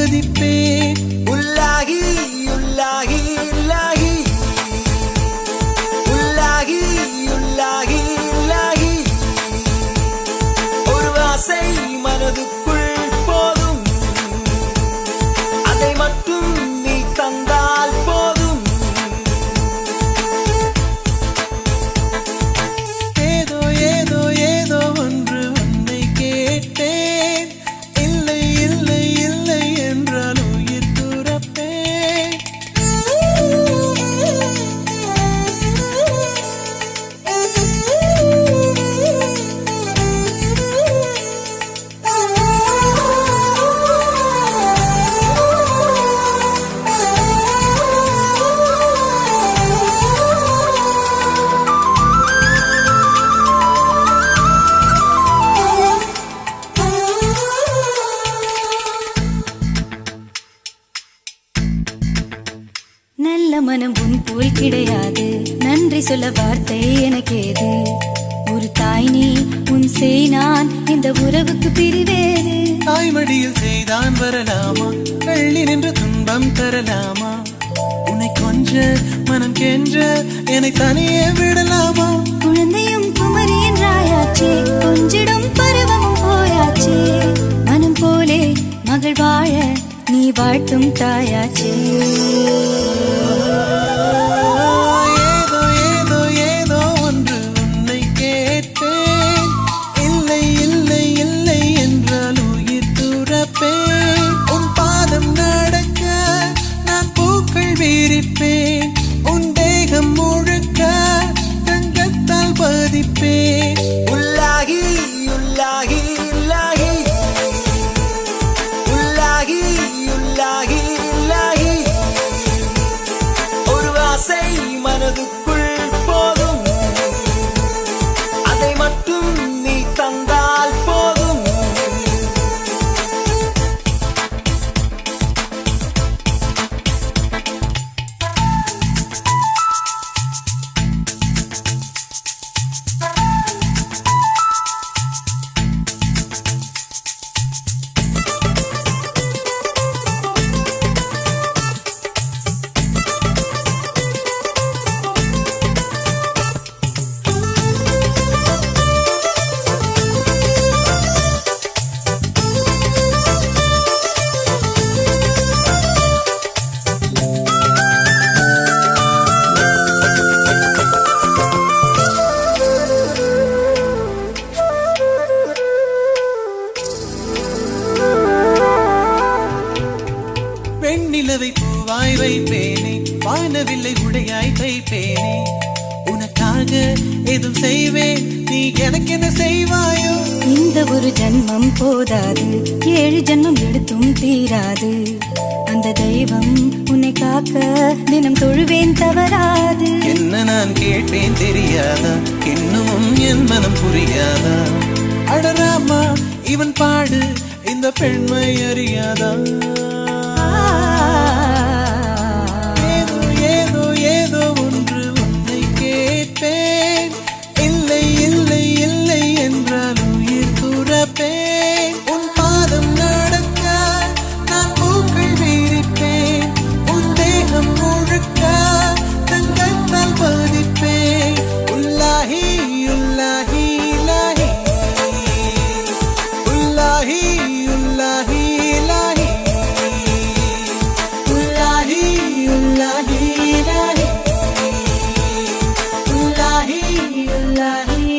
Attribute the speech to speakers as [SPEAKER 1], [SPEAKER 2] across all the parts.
[SPEAKER 1] பதிப்பேன். உள்ளாகி உள்ளாகி உள்ளாகி உள்ளாகி உள்ளாகி உள்ளாகி ஒரு ஆசை மனதுக்குள் போதும், அதை மட்டும் நீ தந்தால் போதும். ஏதோ ஏதோ ஏதோ ஒன்று உன்னை கேட்டேன், இல்லை இல்லை இல்லை என்றால் உயிர் துறப்பேன்.
[SPEAKER 2] நல்ல மனம் உன் போல் கிடையாது, நன்றி சொல்ல வார்த்தை எனக்கேது. ஒரு தாய் நீ, உன் செய் நான், இந்த உறவுக்கு பிரிவேது.
[SPEAKER 1] தாய்மடியில் செய்தான் வரலாமா, கள்ளி நின்று துன்பம் தரலாமா? உன்னை கொஞ்ச மனம் கென்ற என்னை தனியே விடலாமா?
[SPEAKER 2] குழந்தையும் குமரி என்றாயாச்சே, கொஞ்சிடும் பருவமும் போயாச்சே. மனம் போலே மகள் வாழ நீ வாழ்த்தும் தாயாச்சே.
[SPEAKER 1] ஏதோ ஏதோ ஏதோ ஒன்று உன்னை கேட்டேன், இல்லை இல்லை இல்லை என்றால் உயிர் துறப்பேன். உன் பாதம் நடக்க நான் பூக்கள் வீரிப்பேன், உன் தேகம் முழுக்க தங்கத்தால் பதிப்பேன். உள்ளாகி உள்ளாகி உள்ளாகி உள்ளாகி உள்ளாகி உள்ளாகி ஒரு ஆசை மனதுக்குள் போதும், அதை மட்டும் நீ தந்தால் போதும். வெண்ணிலவை பூவாய் வைப்பேனே, வானவில்லை உடையாய் தைப்பேனே. உனக்காக எதுவும் செய்வேன், நீ எனக்கு என்ன செய்வாயோ?
[SPEAKER 2] இந்த ஒரு ஜன்மம் போதாது, 7 ஜன்மம் எடுத்தும் தீராது. அந்த தெய்வம் உன்னை காக்க தினம் தொழுவேன் தவறாது.
[SPEAKER 1] என்ன நான் கேட்பேன் தெரியாதா, இன்னும் என் மனம் புரியாதா? அடராமா இவன் பாடு இந்த பெண்மை அறியாதா? ஏதோ ஏதோ ஏதோ ஒன்று உன்னை கேட்பேன், இல்லை இல்லை இல்லை என்றால் உயிர் துறப்பேன். உன் பாதம் நடக்க நான் பூக்கள் வீரிப்பேன், உன் தேகம் முழுக்க தங்கத்தால் பதிப்பேன். உள்ளாகி உள்ளாகி உள்ளாகி உள்ளாகி உள்ளாகி உள்ளாகி உள்ளாகி உள்ளாகி உள்ளாகி உள்ளாகி உள்ளாகி.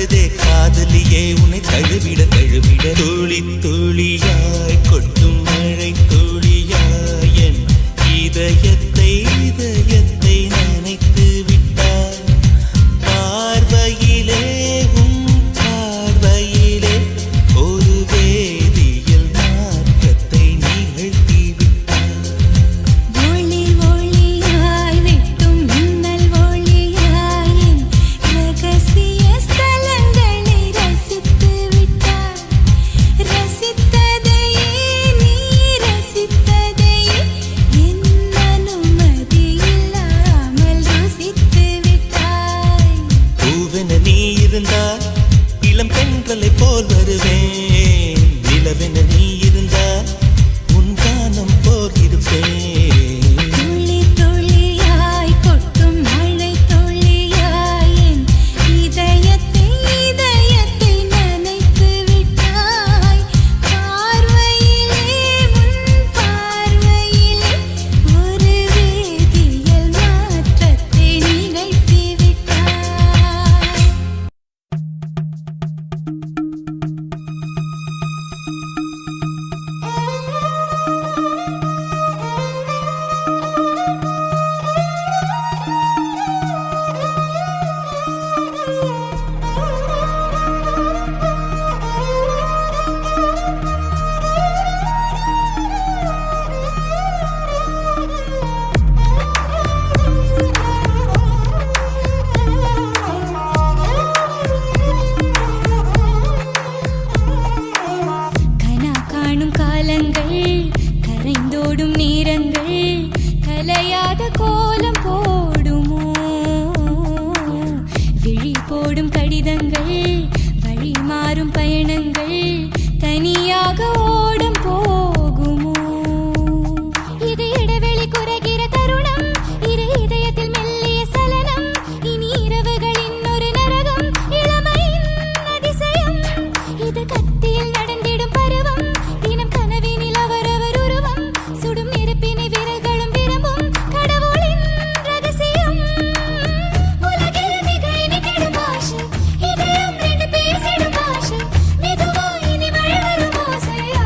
[SPEAKER 3] வருதே காதலியே உன்னை தழுவிட தழுவிட துளி துளியாய் கொட்டும் மழை துளியாய் என் இதயத்தை இதயத்தை நினைத்து விட்டாய் பார்வையிலே உன் பார்வையிலே ஒரு வேதியியல் மாற்றத்தை நிகழ்த்தி விட்டாய்
[SPEAKER 2] ஒளி ஒளியாய் வெட்டும் மின்னல் ஒளியாய் என் ரகசிய ஸ்தலங்களை ரசித்து விட்டாய் ரசித்ததையே நீ ரசித்ததையே என் அனுமதி இல்லாமல் ருசித்து விட்டாய்
[SPEAKER 3] பூவென நீ இருந்தால் இளம் பெண்களை போல் வருவேன் நிலவென நீ இருந்தால் உன் வானம் போல் இருப்பேன்
[SPEAKER 2] துளி துளியாய் கொட்டும் மழை துளியாய் என் இதயத்தை இதயத்தை நனைத்து விட்டாய் பார்வையிலே உன் பார்வையிலே ஒரு வேதியியல் மாற்றத்தை நிகழ்த்தி விட்டாய் கனா காணும் காலங்கள் கரைந்தோடும் நேரங்கள் கலையாத கோலம் போடுமோ விழி போடும் கடிதங்கள் வழி மாறும் பயணங்கள் தனியாக ஓடம் போகுமோ இது இடைவெளி குறைகிற தருணம் இரு இதயத்தில் மெல்லிய சலனம் இனி இரவுகளின் ஒரு நரகம் இளமையின் அதிசயம் இது கத்தியில் நடந்திடும் பருவம் தினம் கனவினில் அவரவர் உருவம் சுடும் நெருப்பினை விரல்களும் விரும்பும் கடவுளின் ரகசியம் உலகில் மிக இனித்திடும் ஆசை இதயம் ரெண்டு பேசிடும் ஆசை மெதுவா இனி மழை வரும் ஓசையா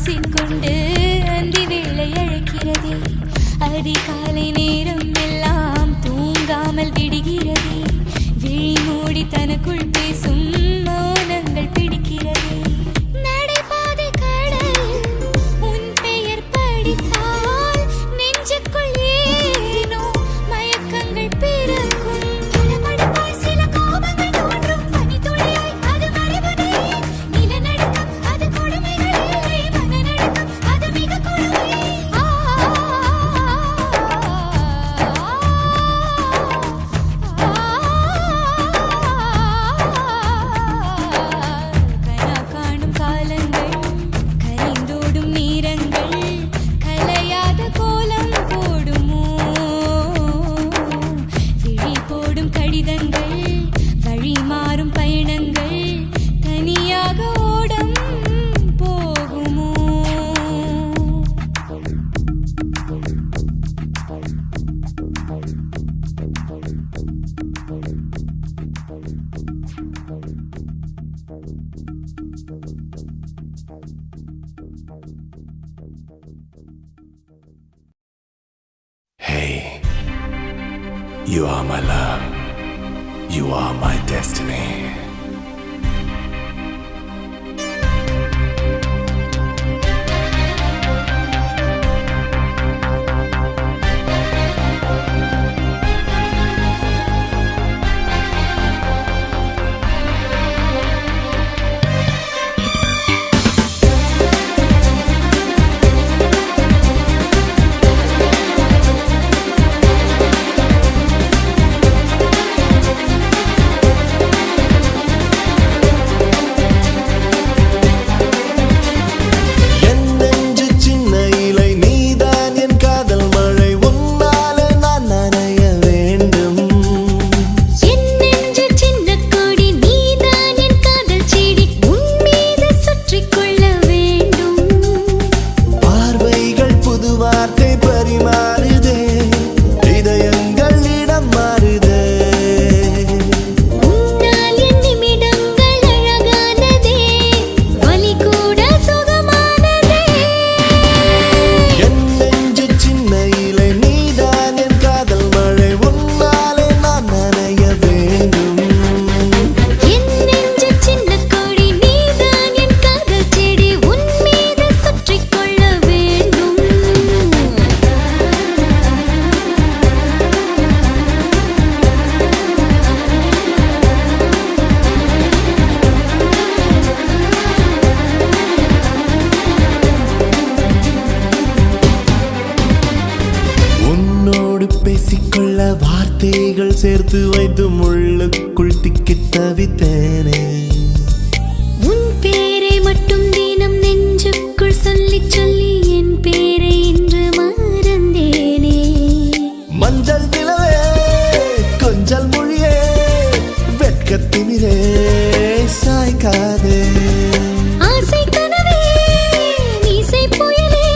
[SPEAKER 2] பூசிக்கொண்டு அந்தி வேளை அழைக்கிறதே அதிகாலை நேரம் எல்லாம் தூங்காமல் விடுகிறதே விழி மூடி தனக்குள் பேசும் மௌனங்கள் பிடிக்கிறதே நடைபாதை கடலில் உன் பெயர் படித்தால் நெஞ்சுக்குள் ஏனோ மயக்கங்கள் பிறக்கும் படபடப்பாய் சில கோபங்கள் தோன்றும் பனித்துளியாய் அது மறைவதே நிலநடுக்கம் அது கொடுமைகள் இல்லை மனநடுக்கம் அது மிக கொடுமை கனா காணும் காலங்கள் கரைந்தோடும் நீரங்கள் கலையாத கோலம் போடுமோ விழி போடும் கடிதங்கள் வழி மாறும் பயணங்கள் தனியாக ஓடம் போகுமோ
[SPEAKER 4] Hey, you are my love. You are my destiny.
[SPEAKER 3] என் நெஞ்சு சின்ன இலை நீதான் என் காதல் மழை உன்னாலே நான் நனைய வேண்டும்
[SPEAKER 2] என் நெஞ்சு சின்ன கொடி நீதான் என் காதல் செடி உன் மீது சுற்றிக் கொள்ள வேண்டும்
[SPEAKER 3] பார்வைகள் புது வார்த்தை பரிமாறுதே இதயங்கள் இடம் மாறுதே
[SPEAKER 2] உன்னால் என் நிமிடங்கள் அழகானதே வலி கூட சுகமானதே
[SPEAKER 3] என் நெஞ்சு சின்ன இலை நீதான் என் காதல் மழை உன்னாலே நான் நனைய வேண்டும்
[SPEAKER 2] என் நெஞ்சு சின்ன கொடி நீதான் என் காதல் செடி உன் மீது சுற்றிக் கொள்ள வேண்டும்
[SPEAKER 3] உன்னோடு பேசிக்கொள்ள வார்த்தைகள் சேர்த்து வைத்து முள்ளுக்குள் திக்கித் தவித்தேனே
[SPEAKER 2] உன் பேரை மட்டும் தினம் நெஞ்சுக்குள் சொல்லிச் சொல்லி என் பேரை இன்று மறந்தேனே
[SPEAKER 3] மஞ்சள் நிலவே கொஞ்சல் மொழியே வெட்கத்தினிரே சாய்க்காதே
[SPEAKER 2] ஆசை கனவே மீசை புயலே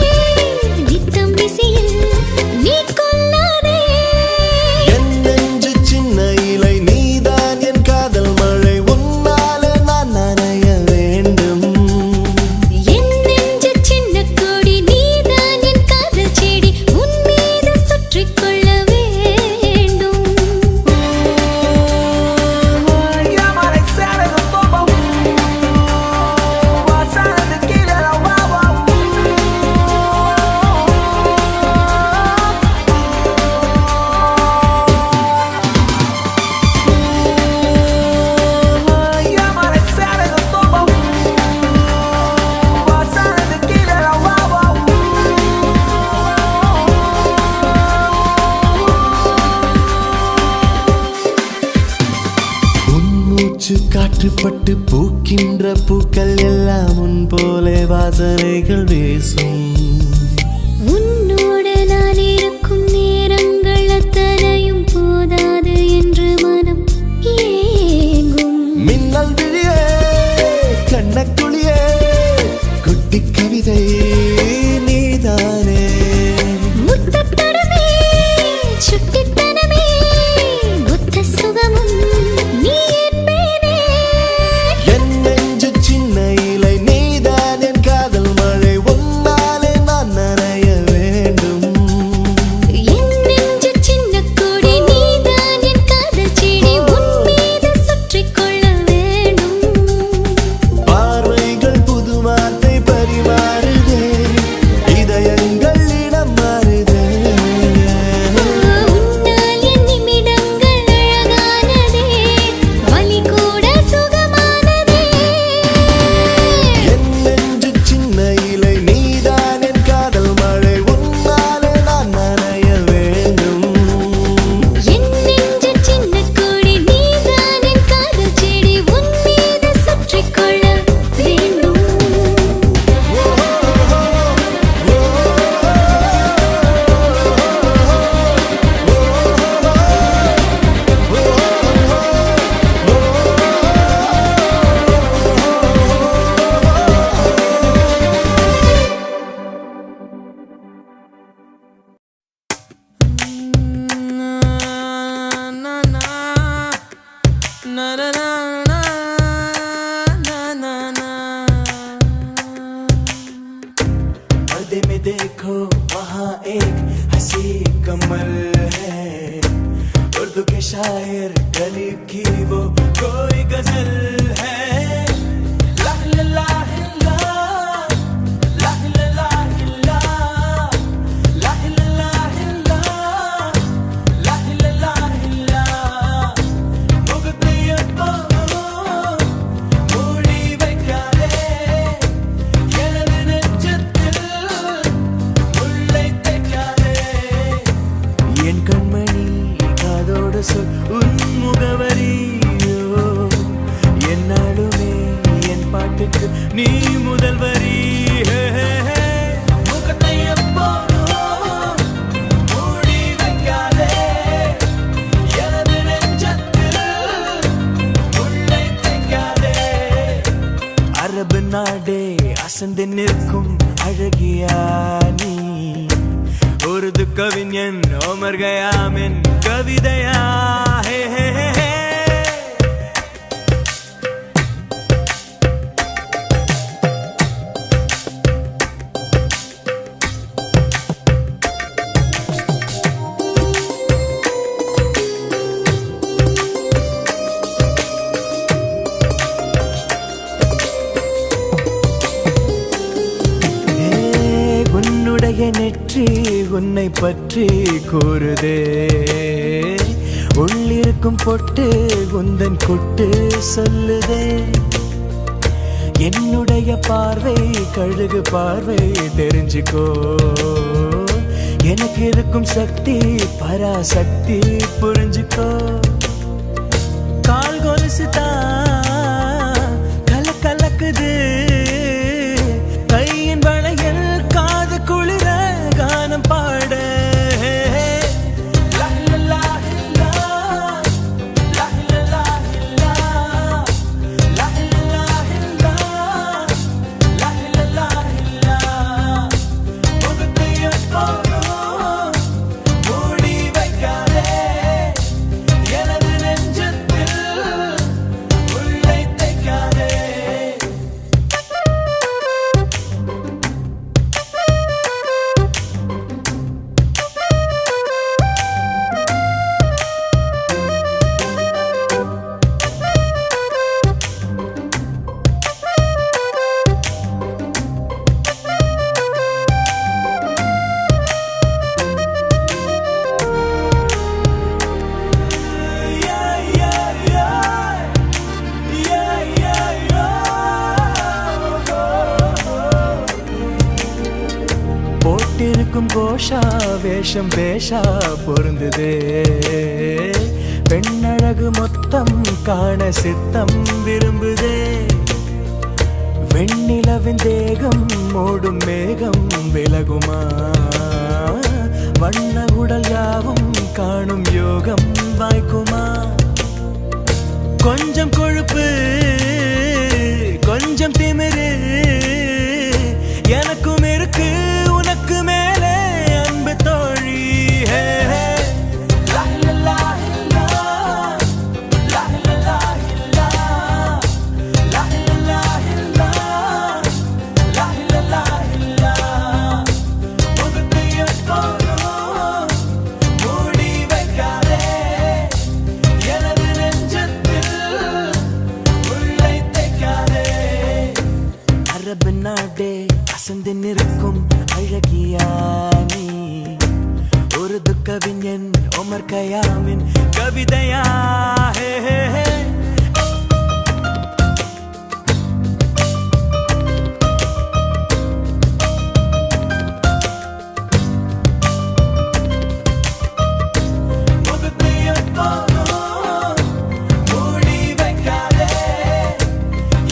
[SPEAKER 2] நித்தம் விசியில் நீ கொல்லாதே
[SPEAKER 3] என் நெஞ்சு சின்ன இலை நீதான் என் காதல் மழை உன்னாலே நான் நனைய வேண்டும்
[SPEAKER 2] என் நெஞ்சு சின்ன கொடி நீதான் என் காதல் செடி உன் மீது சுற்றிக் கொள்ள வேண்டும்
[SPEAKER 3] உன் மூச்சு காற்றுப்பட்டு பூக்கின்ற பூக்கள் எல்லாம் உன் போலே வாசனைகள் வீசும்
[SPEAKER 2] உன்னோடு நான் இருக்கும் நேரங்கள் அத்தனையும் போதாது என்று மனம் ஏங்கும்
[SPEAKER 3] மின்னல் விழியே கண்ணக்குழியே குட்டி கவிதை நீதானே
[SPEAKER 2] முத்தத்தடமே சுட்டித்தனமே புத்த சுகமும் நீ என்பேனே
[SPEAKER 3] என் நெஞ்சு சின்ன இலை நீதான் என் காதல் மழை உன் मुकम्मल है उर्दू के शायर गरीब की वो कोई गजल है ला ला ला ला ला ला ला ला ला ला ला ला ला முகத்தையப்போ மூடி வைக்காதே எனது நெஞ்சத்தில் முள்ளை தைக்காதே என் கண்மணி காதோடு சொல் உன் முகவரியோ என்னாலுமே என் பாட்டுக்கு நீ முதல் வரி முகத்தையப்போ மூடி வைக்காதே எனது நெஞ்சத்தில் முள்ளை தைக்காதே அரபு நாடே அசந்து நிற்கும் அழகியா நீ உருது கவிஞன் ஓமர் கயாமின் கவிதையா ஹே ஹே ஹே ஹே. உன்னுடைய நெற்றி உன்னை பற்றி கூறுதே உள்ளிருக்கும் பொட்டு உந்தன் கொட்டு சொல்லுதே என்னுடைய பார்வை கழுகு பார்வை தெரிஞ்சுக்கோ எனக்கு இருக்கும் சக்தி பராசக்தி புரிஞ்சுக்கோ கால் கொலுசுதான் கலக்குது கையின் வளையல் காது குளிர கானம் பாட லா லா லா லா லா லா லா லா லா லா லா லா முகத்தையப்போ மூடி வைக்காதே எனது நெஞ்சத்தில் முள்ளை தைக்காதே போட்டிருக்கும் கோஷா வேஷம் பேஷா பொருந்துதே பெண்ணழகு மொத்தம் காண சித்தம் விரும்புதே வெண்ணிலவின் தேகம் மூடும் மேகம் விலகுமா வண்ண உடல் யாவும் காணும் யோகம் வாய்க்குமா கொஞ்சம் கொழுப்பு கொஞ்சம் திமிரு எனக்கும் இருக்கு உனக்கு மேலே அன்பு தோழி ஹே ஹே. லா லா லா லா லா லா லா லா லா லா லா லா லா முகத்தையப்போ மூடி வைக்காதே எனது நெஞ்சத்தில் முள்ளை தைக்காதே அரபு நாடே அசந்து நிற்கும் அழகியா நீ உருது கவிஞன் ஓமர் கயாமின் கவிதையா ஹே ஹே ஹே. முகத்தையப்போ மூடி வைக்காதே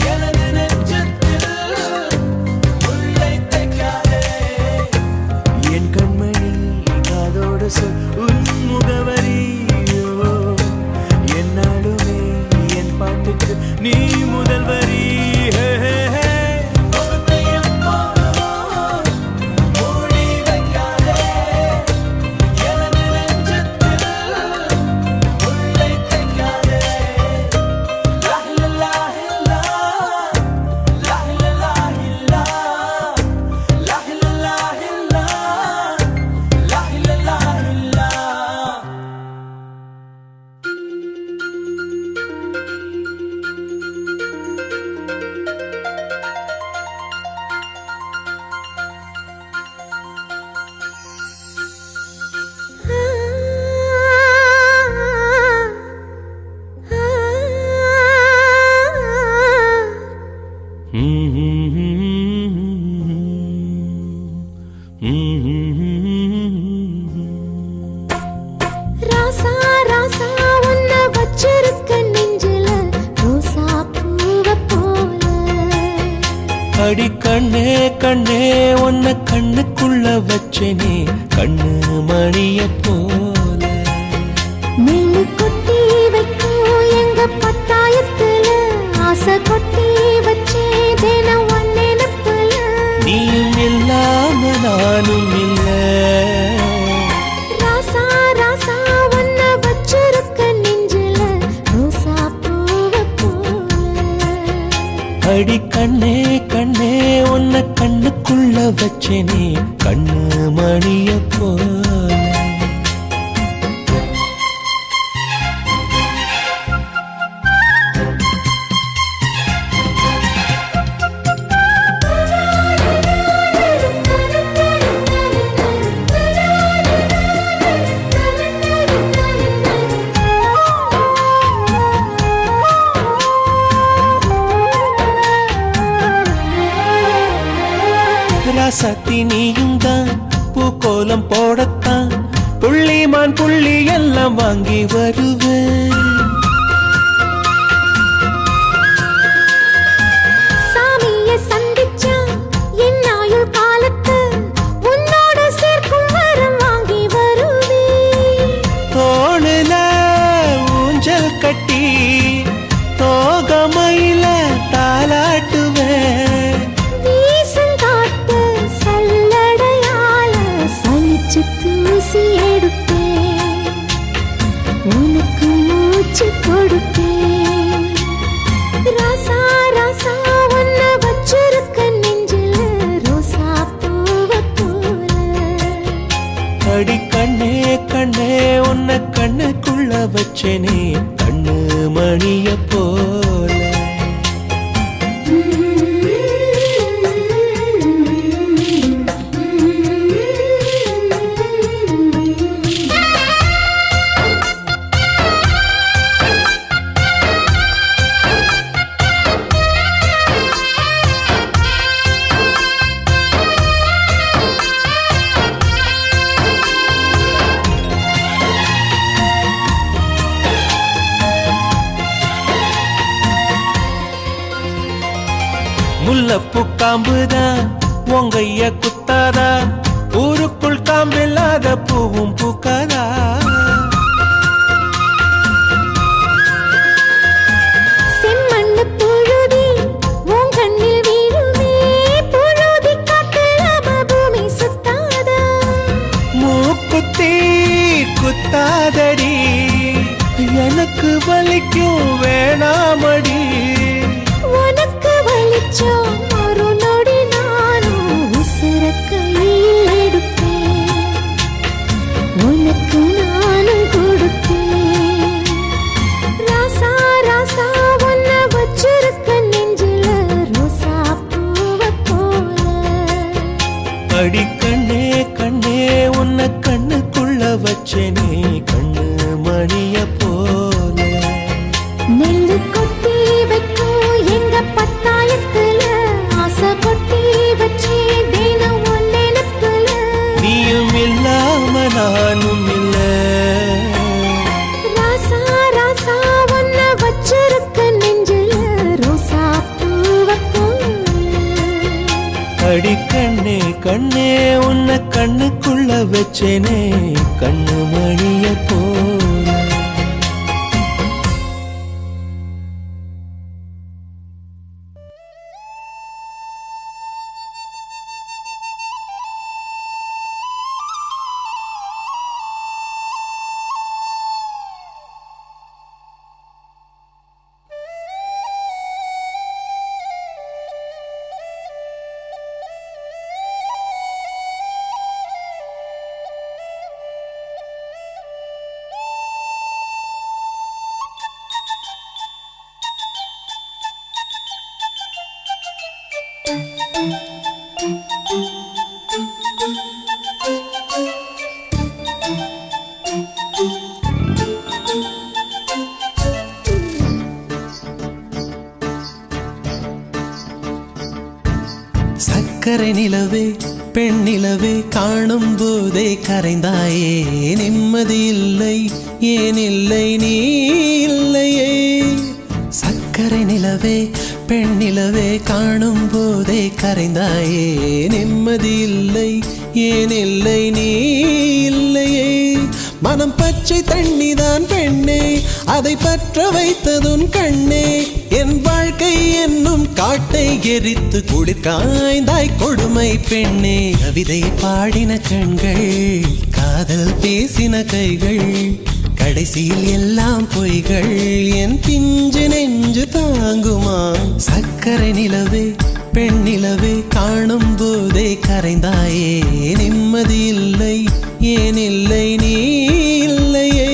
[SPEAKER 3] எனது நெஞ்சத்தில் முள்ளை தைக்காதே என் கண்மணி காதோடு சொல் உன் முகவரியோ என்னாலுமே என் பாட்டுக்கு நீ முதல் வரி ஹே ஹே ஹே. முகத்தையப்போ மூடி வைக்காதே எனது நெஞ்சத்தில் முள்ளை தைக்காதே லா லா லா லா லா லா லா லா லா லா லா லா லா அடி கண்ணே கண்ணே உன்னை கண்ணுக்குள்ள வச்சனே கண்ணு மணிய போல.
[SPEAKER 2] நெல்லு கொட்டி வைக்கும் எங்க பத்தாயத்துல ஆசை கொட்டி வச்சே தினம் ஒன்னெனப்புல.
[SPEAKER 3] நீயும் இல்லாம நானும் இல்ல.
[SPEAKER 2] ராசா ராசா ஒன்ன வச்சிருக்க நெஞ்சில ரோசா பூவ போல.
[SPEAKER 3] அடி கண்ணே கண்ணே உன்னை கண்ணுக்குள்ள வச்சனே கண்ணு மணிய போல. ராசாத்தி நீயும் தான் பூக்கோலம் போடத்தான் புள்ளிமான் புள்ளி எல்லாம் வாங்கி வருவேன்.
[SPEAKER 2] சாமிய சந்திச்சா என் ஆயுள் காலத்து உன்னோட சேர்க்கும் வரம் வாங்கி வருவேன்.
[SPEAKER 3] தோளுல ஊஞ்சல் கட்டி தோகமையில தாலாட்டுவேன்.
[SPEAKER 2] வீசங்காத்து சல்லடையால சலிச்சு தூசி எடுப்பேன். உனக்கு மூச்சு கொடுப்பேன். ராசா ராசா ஒன்ன வச்சிருக்க நெஞ்சில ரோசா பூவ போல.
[SPEAKER 3] அடி கண்ணே கண்ணே உன்னை கண்ணுக்குள்ள வச்சனே கண்ணு மணிய போல. முல்லப்பூ காம்புதான் உங்கைய குத்தாதா ஊருக்குள் காம்பில்லாத பூவும் பூக்காதா.
[SPEAKER 2] செம்மண்ணு புழுதி உன் கண்ணில் வீழுமே. புழுதி காத்தலாம பூமி சுத்தாதா.
[SPEAKER 3] மூக்குத்தி குத்தாதடி எனக்கு வலிக்கும் வேணாமடி.
[SPEAKER 2] உனக்கு வலிச்சோம் ஒரு நொடி நானும் உசுர கையில் எடுப்பேன். உனக்கு நானும் கொடுப்பேன். ராசா ராசா ஒன்ன வச்சிருக்க நெஞ்சில ரோசா பூவ போல.
[SPEAKER 3] அடி கண்ணே கண்ணே உன்னை கண்ணுக்குள்ள வச்சனே கண்ணு மணிய போல.
[SPEAKER 2] நெல்லு கொட்டி வைக்கும் எங்க பத்தாயத்துல ஆசை கொட்டி வச்சே தினம் ஒன்னெனப்புல.
[SPEAKER 3] நீயும் இல்லாம நானும் இல்ல.
[SPEAKER 2] ராசா ராசா ஒன்ன வச்சிருக்க நெஞ்சில ரோசா பூவ போல.
[SPEAKER 3] அடி கண்ணே கண்ணே உன்னை கண்ணுக்குள்ள வச்சனே கண்ணு மணிய போல. சக்கரை நிலவே பெண் நிலவே காணும் போதே கரைந்தாயே நிம்மதி இல்லை ஏன் இல்லை நீ இல்லையே சக்கரை நிலவே பெண் நிலவே காணும் போதே
[SPEAKER 5] கரைந்தாயே நிம்மதி இல்லை ஏன் இல்லை நீ இல்லையே மனம் பச்சை தண்ணிதான் பெண்ணே அதை பற்ற வைத்ததுன் கண்ணே என் வாழ்க்கை என்னும் காட்டை எரித்து குளிர்காய்ந்தாய் கொடுமை பெண்ணே கவிதை பாடின கண்கள் காதல் பேசின கைகள் கடைசியில் எல்லாம் பொய்கள் என் பிஞ்சு நெஞ்சு தாங்குமா சக்கரை நிலவே பெண் நிலவே காணும் போதே கரைந்தாயே நிம்மதி இல்லை ஏன் இல்லை நீ இல்லையே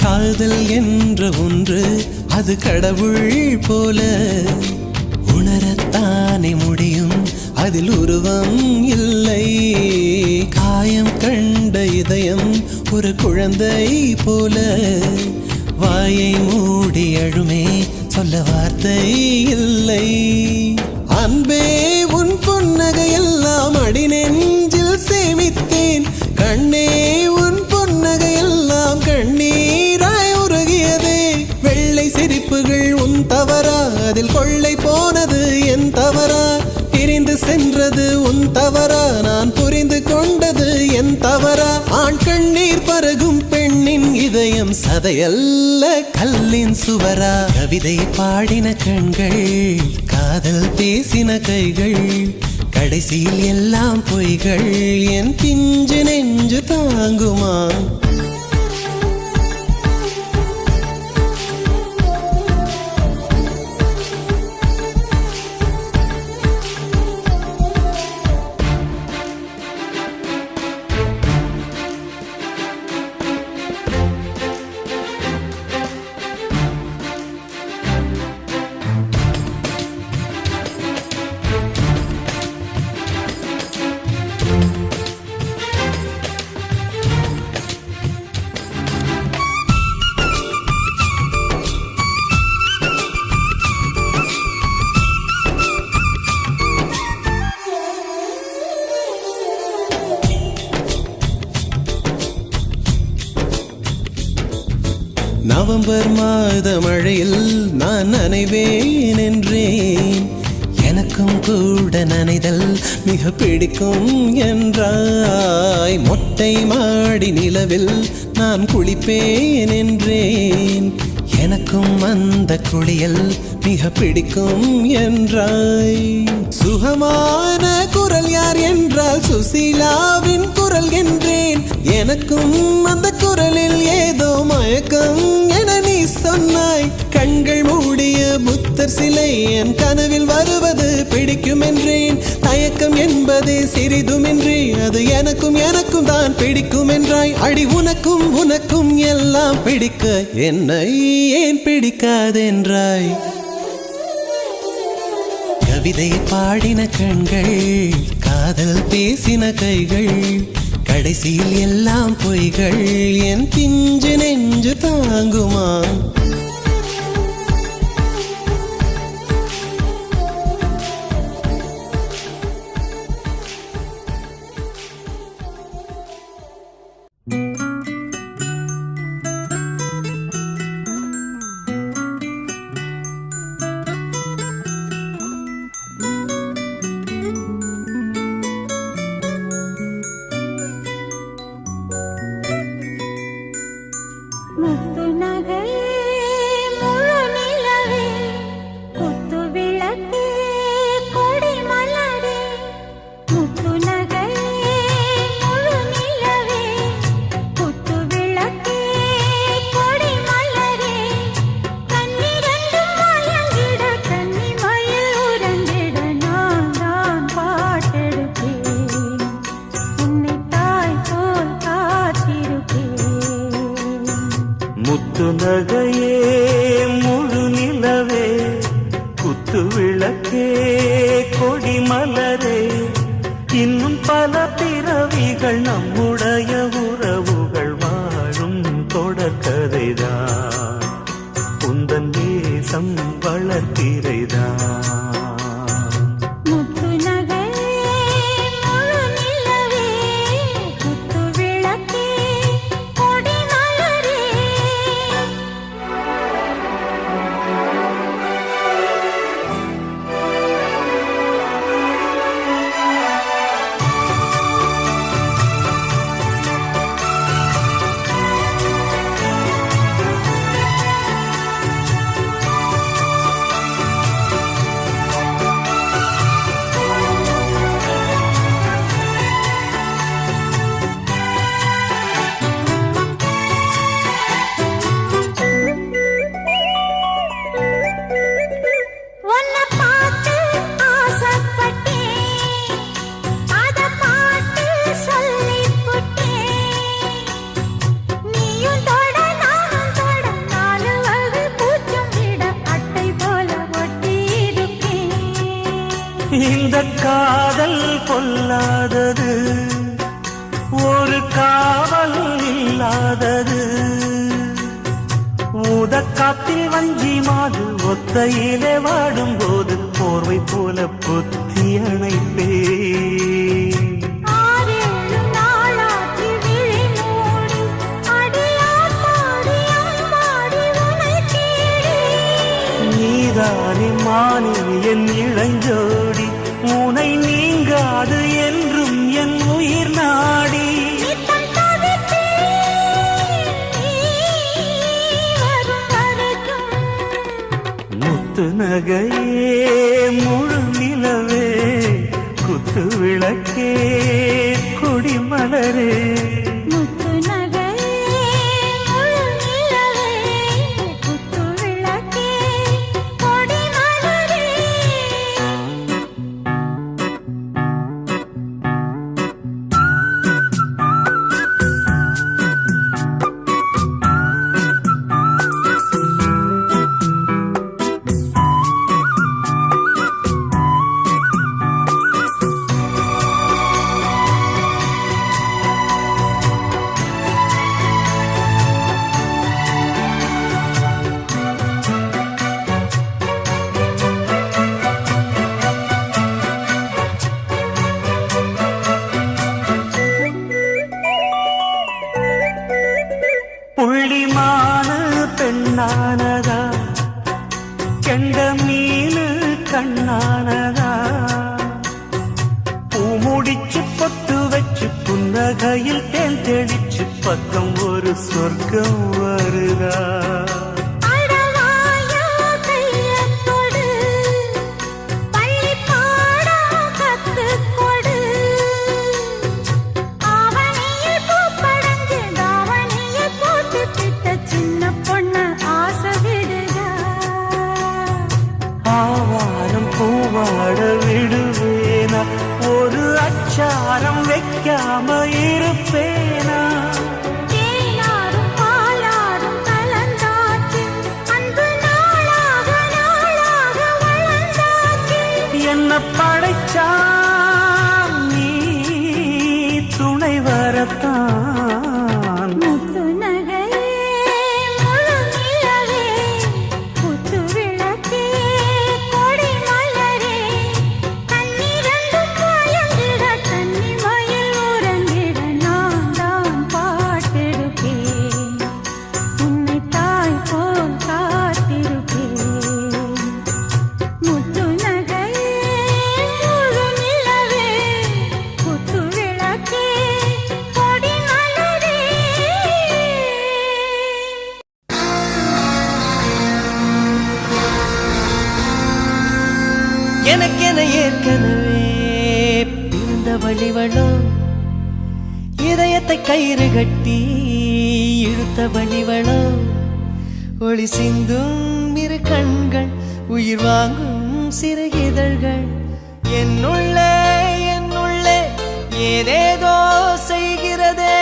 [SPEAKER 5] காதல் என்ற ஒன்று அது கடவுள் போல உணரத்தானே முடியும் அதில் உருவம் இல்லை காயம் கண்ட இதயம் ஒரு குழந்தை போல வாயை மூடி அழுமே சொல்ல வார்த்தை இல்லை அன்பே உன் புன்னகை எல்லாம் அடி நெஞ்சில் சேமித்தேன் கண்ணே உன் புன்னகை எல்லாம் கண்ணீராய் உருகியதே வெள்ளை சிரிப்புகள் உன் தவறா அதில் கொள்ளை போனது என் தவறா பிரிந்து சென்றது உன் தவறா நான் புரிந்து கொண்டது என் தவறா ஆண் கண்ணீர் பருகும் பெண்ணின் இதயம் சதையல்ல கல்லின் சுவரா கவிதை பாடின கண்கள் காதல் பேசின கைகள் கடைசியில் எல்லாம் பொய்கள் என் பிஞ்சு நெஞ்சு தாங்குமா நவம்பர் மாத மழையில் நான் நனைவேன் என்றேன் எனக்கும் கூட நனைதல் மிக பிடிக்கும் என்றாய் மொட்டை மாடி நிலவில் நான் குளிப்பேன் என்றேன் எனக்கும் அந்த குளியல் மிக பிடிக்கும் என்றாய் சுகமான குரல் யார் என்றால் சுசீலாவின் குரல் என்றேன் எனக்கும் அந்த குரலில் ஏதோ மயக்கம் என நீ சொன்னாய் கண்கள் மூடிய புத்தர் சிலை என் கனவில் வருவது பிடிக்கும் என்றேன் தயக்கம் என்பதே சிறிதுமின்றி அது எனக்கும் எனக்கும் தான் பிடிக்கும் என்றாய் அடி உனக்கும் உனக்கும் எல்லாம் பிடிக்க என்னை ஏன் பிடிக்காதென்றாய் கவிதை பாடின கண்கள் காதல் பேசின கைகள் கடைசியில் எல்லாம் பொய்கள் என் பிஞ்சு நெஞ்சு தாங்குமா
[SPEAKER 6] முத்து நகை
[SPEAKER 3] முத்து நகையே முழு நிலவே குத்து விளக்கே கொடி மலரே இன்னும் பல பிறவிகள் நம்முடைய உறவுகள் வாழும் தொடர்கதைதான் உந்தன் தேசம் வளர்த்திரைதான் இந்த காதல் பொல்லாதது ஒரு காவல் இல்லாதது ஊதக்காத்தில் வஞ்சி மாது ஒத்தையிலே வாடும்போது போர்வை போல பொத்தி அணைப்பே நீதானே மானே என் இளஞ்சோடி உனை நீங்காது என்றும் என் உயிர் நாடி முத்து நகையே முழு நிலவே குத்து விளக்கே கொடி மலரே புள்ளிமானு பெண்ணானதா கெண்ட மீனு கண்ணானதா பூ முடிச்சு பொட்டு வச்சு புன்னகையில் தேன் தெளிச்சு பக்கம் ஒரு சொர்க்கம் வருதா பூவாட விடுவேனா ஒரு அச்சாரம் வைக்காம இருப்பேனா என்ன படைச்சா நீ துணை வரத்தான்
[SPEAKER 1] எனக்கென ஏற்கனவே பிறந்த வழிவளோ இதயத்தை கயிறு கட்டி இழுத்த வழிவளோ ஒளி சிந்தும் இரு கண்கள் உயிர் வாங்கும் சிறு இதழ்கள் என்னுள்ளே ஏதேதோ செய்கிறதே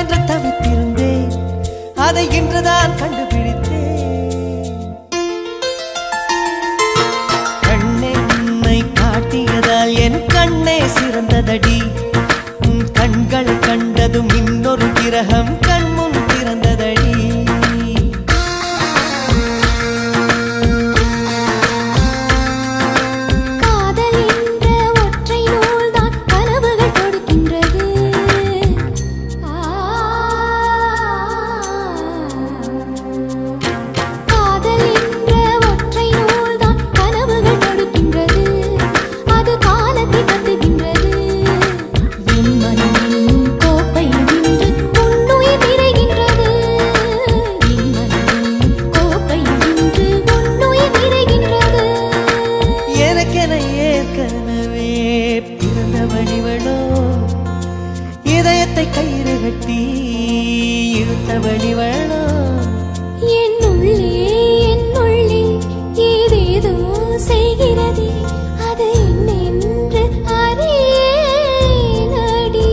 [SPEAKER 1] என்று தவித்திருந்தேன், அதை இன்றுதான் கண்டுபிடித்தேன். கண்ணென்னை காட்டியதால் என் கண்ணே சிறந்ததடி. உன் கண்களை கண்டதும் இன்னொரு கிரகம் கண்முன் திறந்ததடி. இதயத்தை கயிறு கட்டி இழுத்தவழிவளோ.
[SPEAKER 2] என்னுள்ளே ஏதேதோ செய்கிறதே, அது என்னென்று அறியேனடி.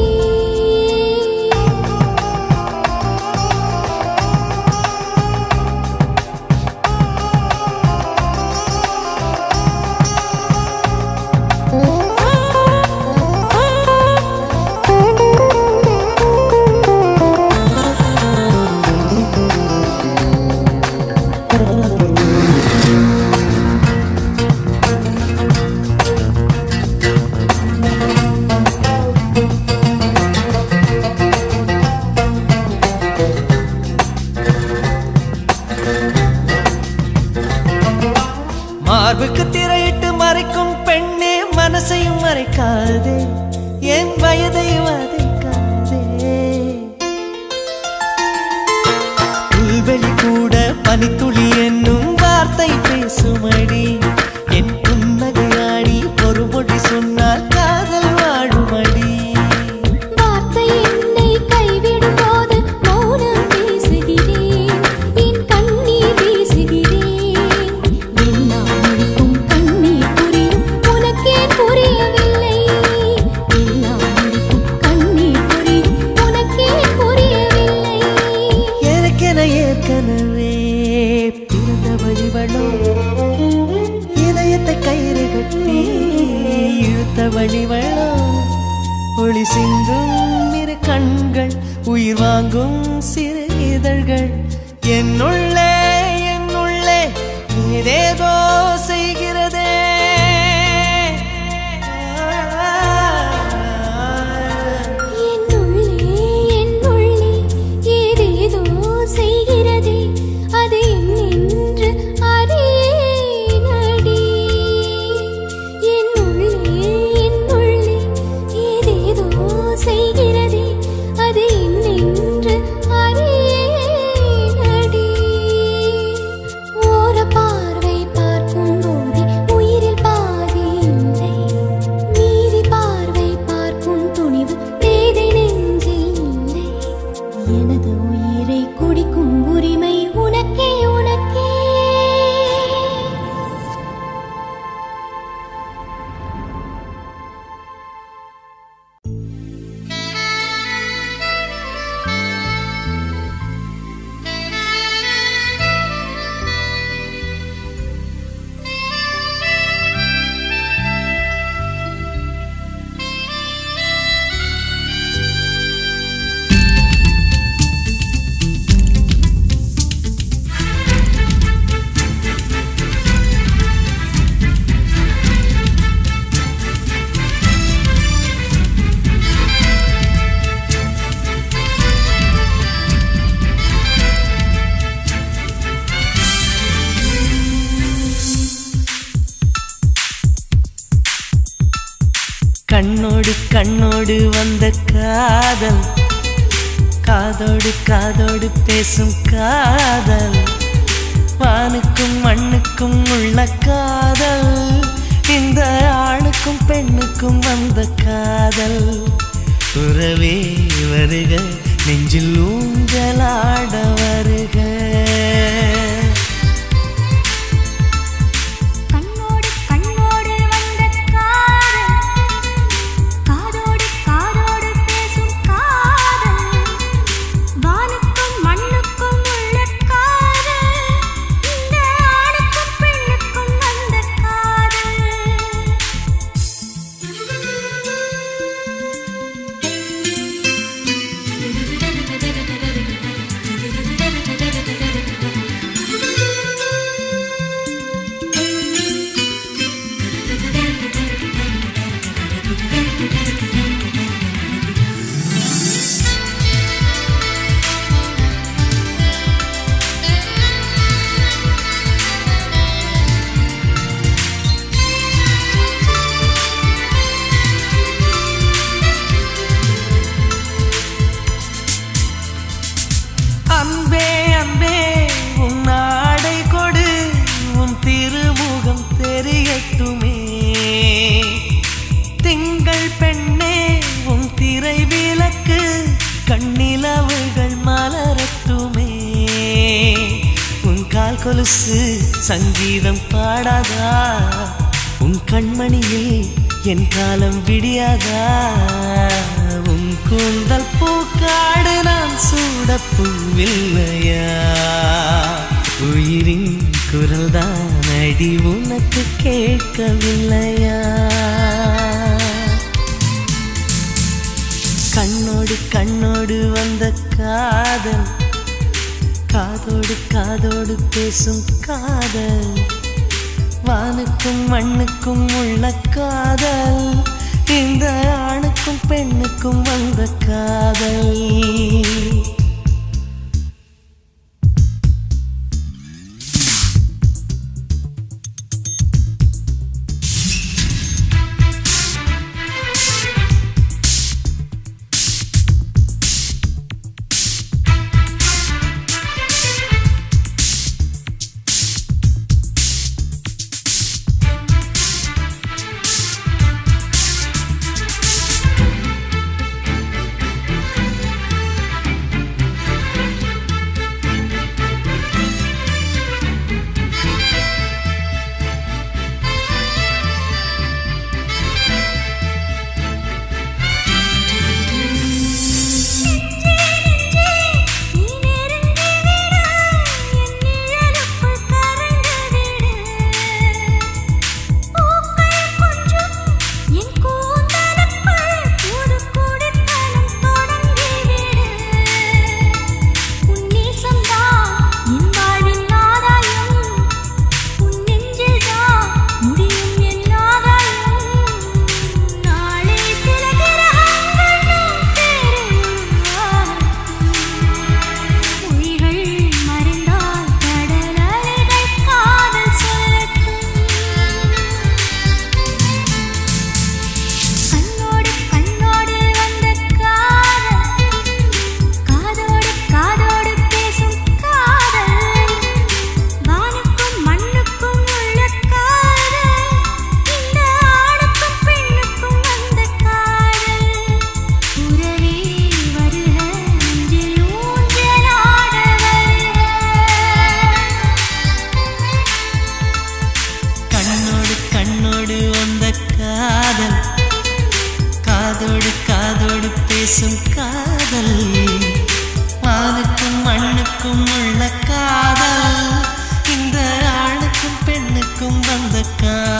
[SPEAKER 1] மார்புக்கு திரையிட்டு மறைக்கும் பெண்ணே, மனசையும் மறைக்காதே, என் வயதை வதைக்காதே. புல்வெளி கூட பனித்துளி என்னும் வார்த்தை பேசுமடி. என் புன்னகையாடி ஒரு மொழி சொன்னால் காதல் வாழுமடி.
[SPEAKER 2] வார்த்தை என்னை கைவிடும் போது மௌனம் பேசுகிறேன், என் கண்ணீர் வீசுகிறேன். எல்லாம் முடிக்கும் கண்ணீர் புரியும், உனக்கே புரியவில்லை. எல்லாம் முடிக்கும் கண்ணீர் புரியும், உனக்கே புரியவில்லை.
[SPEAKER 1] எனக்கென ஏற்கனவே பிறந்த வழிவளோ. இதயத்தை கயிறு கட்டி இழுத்த வழிவளோ. ஒளி சிந்தும் இரு கண்கள், உயிர் வாங்கும் சிறு இதழ்கள். என்னுள்ளே ஏதேதோ செய்கிறதே.
[SPEAKER 2] என்னுள்ளே ஏதேதோ செய்கிறதே, அது என்னென்று அறியேனடி. என்னுள்ளே ஏதேதோ செய்கிறதே, அது என்னென்று அறியேனடி. ஓர பார்வை பார்க்கும் போதே உயிரில் பாதி இல்லை, மீதி பார்வை பார்க்கும் துணிவு பேதை நெஞ்சில் இல்லை. எனது உயிரை குடிக்கும் உரிமை உனக்கே உனக்கே.
[SPEAKER 1] கண்ணோடு கண்ணோடு வந்த காதல், காதோடு காதோடு பேசும் காதல். வானுக்கும் மண்ணுக்கும் உள்ள காதல், இந்த ஆணுக்கும் பெண்ணுக்கும் வந்த காதல். உறவே வருக, நெஞ்சில் ஊஞ்சலாட வருக. அன்பே அன்பே உன் ஆடை கொடு உன் திருமுகம் தெரியட்டுமே திங்கள் பெண்ணே உன் திரை விளக்கு கண்ணிலவுகள் மலரட்டுமே உன் கால் கொலுசு சங்கீதம் பாடாதா உன் கண்மணியில் என் காலம் விடியாதா உன் கூந்தல் பூக்காடு நான் சூடப்பூவில்லையா உயிரின் குரல் தான் அடி உனக்கு கேட்கவில்லையா கண்ணோடு கண்ணோடு வந்த காதல் காதோடு காதோடு பேசும் காதல் வானுக்கும் மண்ணுக்கும் உள்ள காதல் இந்த ஆணுக்கும் பெண்ணுக்கும் வந்த காதல் காதோடு காதோடு பேசும் காதல் வானுக்கும் மண்ணுக்கும் உள்ள காதல் இந்த ஆணுக்கும் பெண்ணுக்கும் வந்த காதல்